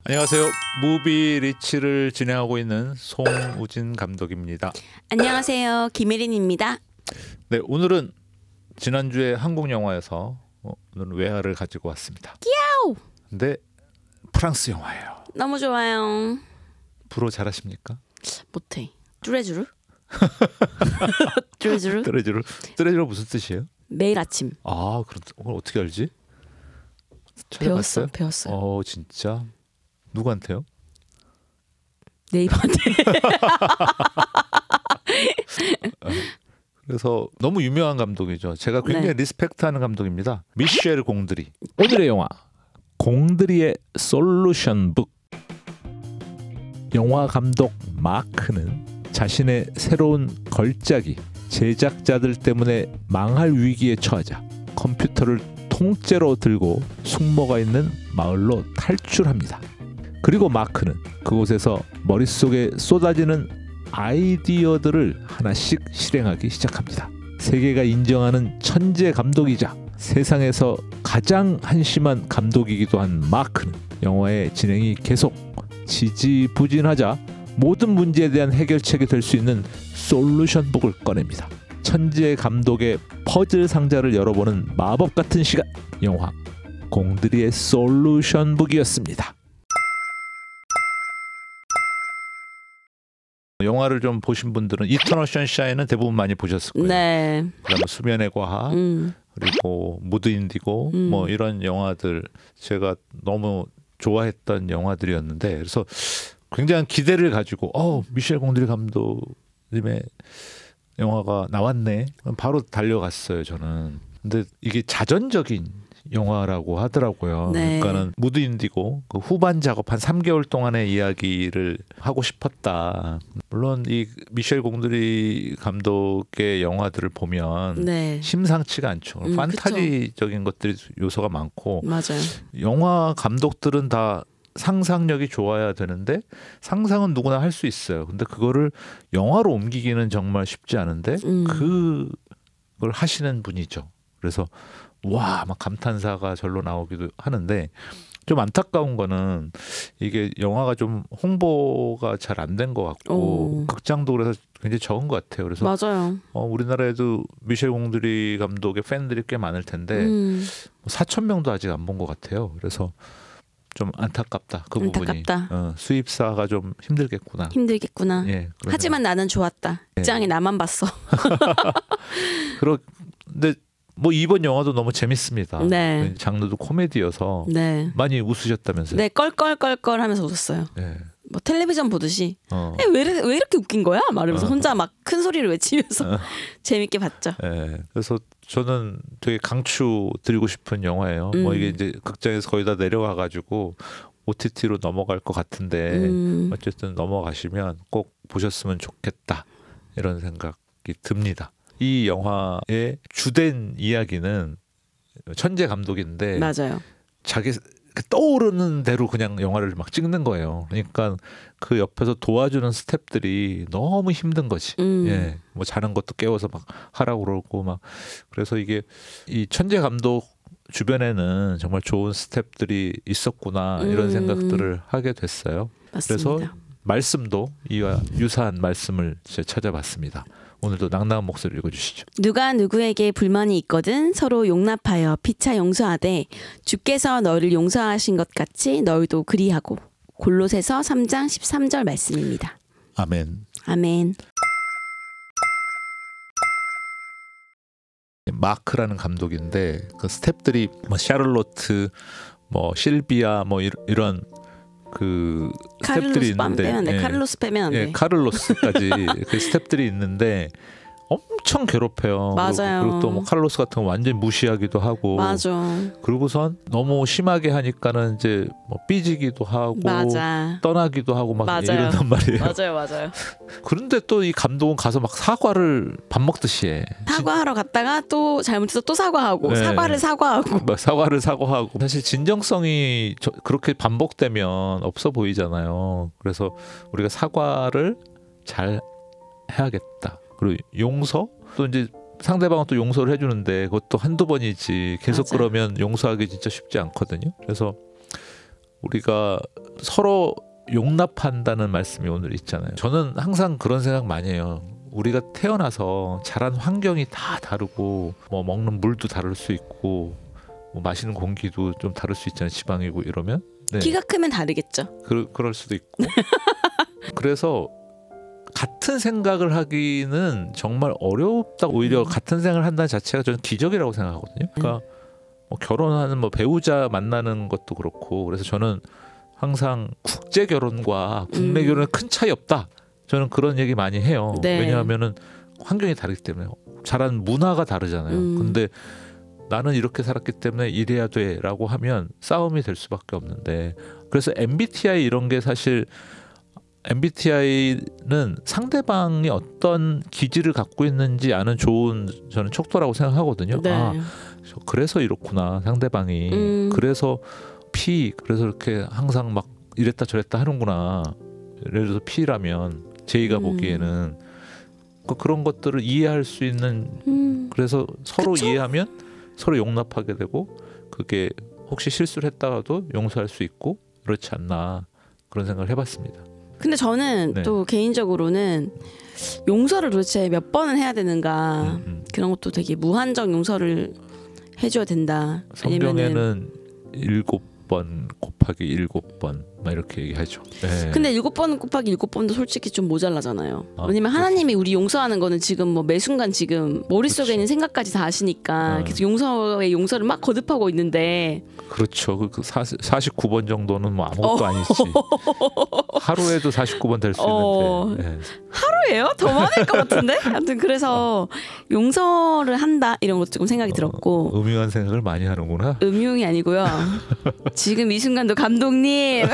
안녕하세요. 무비 리치를 진행하고 있는 송우진 감독입니다. 안녕하세요. 김혜린입니다. 네, 오늘은 지난주에 한국 영화에서 오늘은 외화를 가지고 왔습니다. 끼야우. 근데 프랑스 영화예요. 너무 좋아요. 불어 잘하십니까? 못해. 뚜레쥬르? 뚜레쥬르? 뚜레쥬르 무슨 뜻이에요? 매일 아침. 아, 그걸 어떻게 알지? 배웠어. 진짜? 누구한테요? 네이버한테. 그래서 너무 유명한 감독이죠. 제가 굉장히 리스펙트하는 감독입니다. 미셸 공드리. 오늘의 영화 공드리의 솔루션북. 영화 감독 마크는 자신의 새로운 걸작이 제작자들 때문에 망할 위기에 처하자 컴퓨터를 통째로 들고 숙모가 있는 마을로 탈출합니다. 그리고 마크는 그곳에서 머릿속에 쏟아지는 아이디어들을 하나씩 실행하기 시작합니다. 세계가 인정하는 천재 감독이자 세상에서 가장 한심한 감독이기도 한 마크는 영화의 진행이 계속 지지부진하자 모든 문제에 대한 해결책이 될 수 있는 솔루션북을 꺼냅니다. 천재 감독의 퍼즐 상자를 열어보는 마법 같은 시간, 영화 공드리의 솔루션북이었습니다. 영화를 좀 보신 분들은 이터널 선샤인은 대부분 많이 보셨을 거예요. 네. 그다음에 수면의 과학, 그리고 무드 인디고 뭐 이런 영화들 제가 너무 좋아했던 영화들이었는데, 그래서 굉장한 기대를 가지고 미셸 공드리 감독님의 영화가 나왔네. 바로 달려갔어요, 저는. 근데 이게 자전적인 영화라고 하더라고요. 네. 그러니까는 무드 인디고 그 후반 작업 한 3개월 동안의 이야기를 하고 싶었다. 물론 이 미셸 공드리 감독의 영화들을 보면 심상치가 않죠. 판타지적인 것들이 요소가 많고. 맞아요. 영화 감독들은 다 상상력이 좋아야 되는데 상상은 누구나 할 수 있어요. 근데 그거를 영화로 옮기기는 정말 쉽지 않은데 그걸 하시는 분이죠. 그래서 와, 막 감탄사가 절로 나오기도 하는데, 좀 안타까운 거는 이게 영화가 좀 홍보가 잘 안 된 것 같고 극장도 그래서 굉장히 적은 것 같아요. 그래서 맞아요. 우리나라에도 미셸 공드리 감독의 팬들이 꽤 많을 텐데 4,000명도 아직 안 본 것 같아요. 그래서 좀 안타깝다. 그 부분이. 수입사가 좀 힘들겠구나. 예, 하지만 나는 좋았다. 극장에 나만 봤어. 그런데 뭐 이번 영화도 너무 재밌습니다. 네. 장르도 코미디여서 많이 웃으셨다면서요? 네, 껄껄껄껄 하면서 웃었어요. 네. 뭐 텔레비전 보듯이 왜 이렇게 웃긴 거야? 말하면서 혼자 막 큰 소리를 외치면서 재밌게 봤죠. 네. 그래서 저는 되게 강추 드리고 싶은 영화예요. 뭐 이게 이제 극장에서 거의 다 내려가가지고 OTT로 넘어갈 것 같은데 어쨌든 넘어가시면 꼭 보셨으면 좋겠다, 이런 생각이 듭니다. 이 영화의 주된 이야기는 천재 감독인데 맞아요. 자기 떠오르는 대로 그냥 영화를 막 찍는 거예요. 그러니까 그 옆에서 도와주는 스태프들이 너무 힘든 거지. 예, 뭐 자는 것도 깨워서 막 하라고 그러고 막. 그래서 이게 이 천재 감독 주변에는 정말 좋은 스태프들이 있었구나, 이런 생각들을 하게 됐어요. 맞습니다. 그래서 말씀도 이와 유사한 말씀을 제가 찾아봤습니다. 오늘도 낭낭한 목소리 읽어주시죠. 누가 누구에게 불만이 있거든 서로 용납하여 피차 용서하되 주께서 너를 용서하신 것 같이 너희도 그리하고. 골로새서 3장 13절 말씀입니다. 아멘. 아멘. 마크라는 감독인데 그 스태프들이 뭐 샤를로트, 뭐 실비아, 뭐 이런 그 스태프들이 있는데, 카를로스 빼면 안 돼. 카를로스까지 그 스태프들이 있는데 엄청 괴롭혀요. 맞아요. 그리고 또 뭐 카를로스 같은 거 완전 무시하기도 하고. 맞아. 그리고선 너무 심하게 하니까는 이제 뭐 삐지기도 하고 떠나기도 하고 막 이런단 말이에요. 맞아요. 그런데 또 이 감독은 가서 막 사과를 밥 먹듯이 해. 사과하러 갔다가 또 잘못해서 또 사과하고 사과를 사과하고. 사실 진정성이 그렇게 반복되면 없어 보이잖아요. 그래서 우리가 사과를 잘 해야겠다. 그리고 용서? 또 이제 상대방은 또 용서를 해주는데 그것도 한두 번이지 계속 그러면 용서하기 진짜 쉽지 않거든요. 그래서 우리가 서로 용납한다는 말씀이 오늘 있잖아요. 저는 항상 그런 생각 많이 해요. 우리가 태어나서 자란 환경이 다 다르고 뭐 먹는 물도 다를 수 있고 뭐 마시는 공기도 좀 다를 수 있잖아요. 지방이고 이러면 네. 키가 크면 다르겠죠. 그럴 수도 있고 그래서 같은 생각을 하기는 정말 어렵다. 오히려 같은 생각을 한다는 자체가 저는 기적이라고 생각하거든요. 그러니까 뭐 결혼하는 뭐 배우자 만나는 것도 그렇고 그래서 저는 항상 국제 결혼과 국내 결혼에 큰 차이 없다. 저는 그런 얘기 많이 해요. 네. 왜냐하면은 환경이 다르기 때문에 자란 문화가 다르잖아요. 근데 나는 이렇게 살았기 때문에 이래야 돼라고 하면 싸움이 될 수밖에 없는데 그래서 MBTI 이런 게 사실 MBTI는 상대방이 어떤 기질을 갖고 있는지 아는 좋은 저는 척도라고 생각하거든요. 네. 아, 그래서 이렇구나 상대방이 그래서 P 그래서 이렇게 항상 막 이랬다 저랬다 하는구나. 예를 들어서 P라면 J가 보기에는 그런 것들을 이해할 수 있는 그래서 서로 그쵸? 이해하면 서로 용납하게 되고 그게 혹시 실수를 했다가도 용서할 수 있고 그렇지 않나 그런 생각을 해봤습니다. 근데 저는 네. 또 개인적으로는 용서를 도대체 몇 번을 해야 되는가 그런 것도 되게 무한정 용서를 해줘야 된다. 성경에는 7번 곱하기 7번 막 이렇게 얘기하죠. 네. 근데 7번 곱하기 7번도 솔직히 좀 모자라잖아요. 아, 왜냐면 하나님이 우리 용서하는 거는 지금 뭐 매 순간 지금 머릿속에 그치. 있는 생각까지 다 아시니까 계속 용서에 용서를 막 거듭하고 있는데 그렇죠. 그 49번 정도는 뭐 아무것도 아니지. 하루에도 49번 될 수 있는데. 네. 하루예요? 더 많을 것 같은데? 아무튼 그래서 용서를 한다 이런 것도 조금 생각이 들었고 음흉한 생각을 많이 하는구나. 음흉이 아니고요. 지금 이 순간도 감독님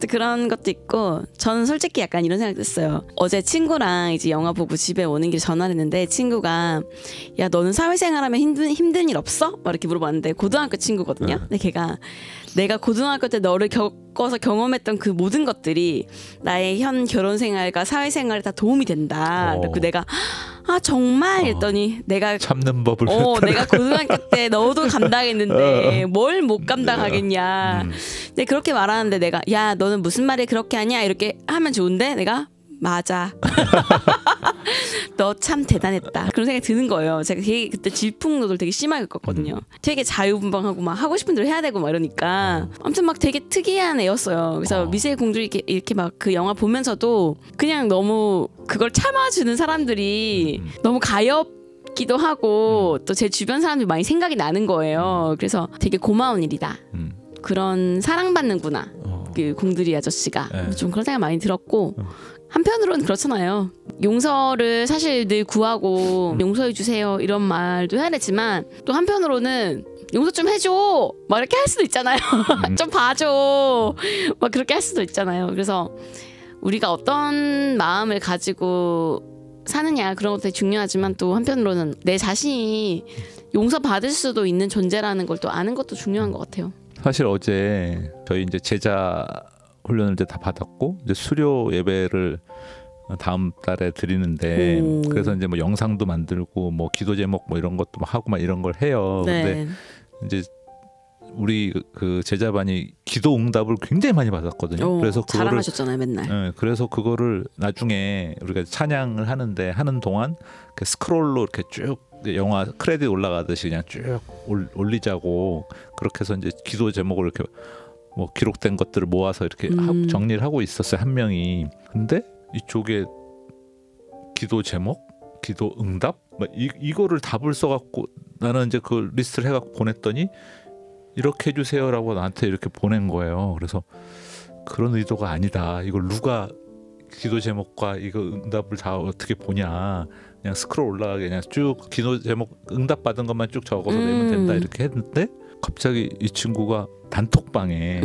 그런 것도 있고 저는 솔직히 약간 이런 생각도 했어요. 어제 친구랑 이제 영화 보고 집에 오는 길에 전화를 했는데 친구가 야 너는 사회생활하면 힘든 일 없어? 막 이렇게 물어봤는데 고등학교 친구거든요. 근데 걔가 내가 고등학교 때 너를 겪어서 경험했던 그 모든 것들이 나의 현 결혼 생활과 사회 생활에 다 도움이 된다. 그래서 내가 아 정말 했더니 내가 참는 법을 내가 고등학교 때 너도 감당했는데 뭘 못 감당하겠냐. 근데 그렇게 말하는데 내가 야 너는 무슨 말이 그렇게 하냐 이렇게 하면 좋은데 내가 맞아. 너 참 대단했다. 그런 생각이 드는 거예요. 제가 되게 그때 질풍노도를 되게 심하게 겪었거든요. 되게 자유분방하고 막 하고 싶은 대로 해야 되고 막 이러니까 아무튼 막 되게 특이한 애였어요. 그래서 미세의 공주를 이렇게 막 그 영화 보면서도 그냥 너무 그걸 참아주는 사람들이 너무 가엾기도 하고 또 제 주변 사람들이 많이 생각이 나는 거예요. 그래서 되게 고마운 일이다. 그런 사랑받는구나. 그 공들이 아저씨가 좀 그런 생각 많이 들었고 한편으로는 그렇잖아요. 용서를 사실 늘 구하고 용서해 주세요 이런 말도 해야 되지만 또 한편으로는 용서 좀 해줘 막 이렇게 할 수도 있잖아요. 좀 봐줘 막 그렇게 할 수도 있잖아요. 그래서 우리가 어떤 마음을 가지고 사느냐 그런 것도 되게 중요하지만 또 한편으로는 내 자신이 용서받을 수도 있는 존재라는 걸 또 아는 것도 중요한 것 같아요. 사실 어제 저희 이제 제자 훈련을 이제 다 받았고 이제 수료 예배를 다음 달에 드리는데 그래서 이제 뭐 영상도 만들고 뭐 기도 제목 뭐 이런 것도 하고 막 이런 걸 해요. 네. 근데 이제 우리 그 제자반이 기도 응답을 굉장히 많이 받았거든요. 그래서 그거를 자랑하셨잖아요, 맨날. 네, 그래서 그거를 나중에 우리가 찬양을 하는 동안 그 스크롤로 이렇게 쭉 영화 크레딧 올라가듯이 그냥 쭉 올리자고 그렇게 해서 이제 기도 제목을 이렇게 뭐 기록된 것들을 모아서 이렇게 정리를 하고 있었어요, 한 명이. 근데 이쪽에 기도 제목, 기도 응답 이거를 답을 써갖고 나는 이제 그 리스트를 해갖고 보냈더니 이렇게 해주세요라고 나한테 이렇게 보낸 거예요. 그래서 그런 의도가 아니다. 이걸 누가 기도 제목과 이거 응답을 다 어떻게 보냐. 그냥 스크롤 올라가게 그냥 쭉 기도 제목 응답 받은 것만 쭉 적어서 내면 된다 이렇게 했는데 갑자기 이 친구가 단톡방에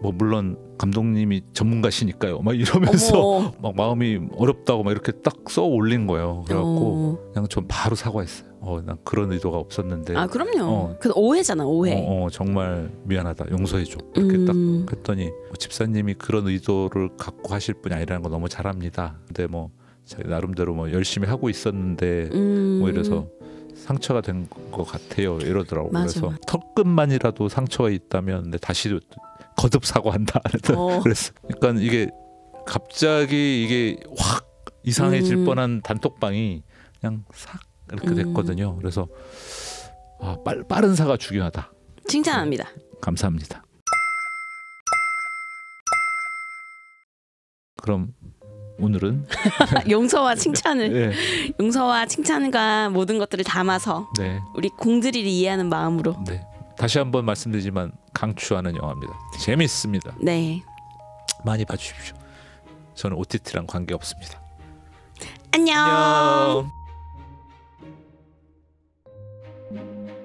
뭐 물론 감독님이 전문가시니까요 막 이러면서 막 마음이 어렵다고 막 이렇게 딱 써 올린 거예요. 그래갖고 그냥 좀 바로 사과했어요. 난 그런 의도가 없었는데. 아 그럼요. 그 오해잖아 오해. 정말 미안하다 용서해줘 이렇게 딱 했더니 집사님이 그런 의도를 갖고 하실 분이 아니라는 거 너무 잘 압니다. 근데 뭐 자기 나름대로 뭐 열심히 하고 있었는데 뭐 이래서 상처가 된 것 같아요. 이러더라고. 맞아. 그래서 턱끝만이라도 상처가 있다면 다시 거듭 사과한다. 그래서 그러니까 이게 갑자기 이게 확 이상해질 뻔한 단톡방이 그냥 싹 이렇게 됐거든요. 그래서 빠른 사과 중요하다. 칭찬합니다. 감사합니다. 그럼 오늘은 용서와 칭찬을 네. 용서와 칭찬과 모든 것들을 담아서 네. 우리 공들이를 이해하는 마음으로 네. 다시 한번 말씀드리지만 강추하는 영화입니다. 재밌습니다. 네. 많이 봐주십시오. 저는 OTT랑 관계 없습니다. 안녕. 안녕.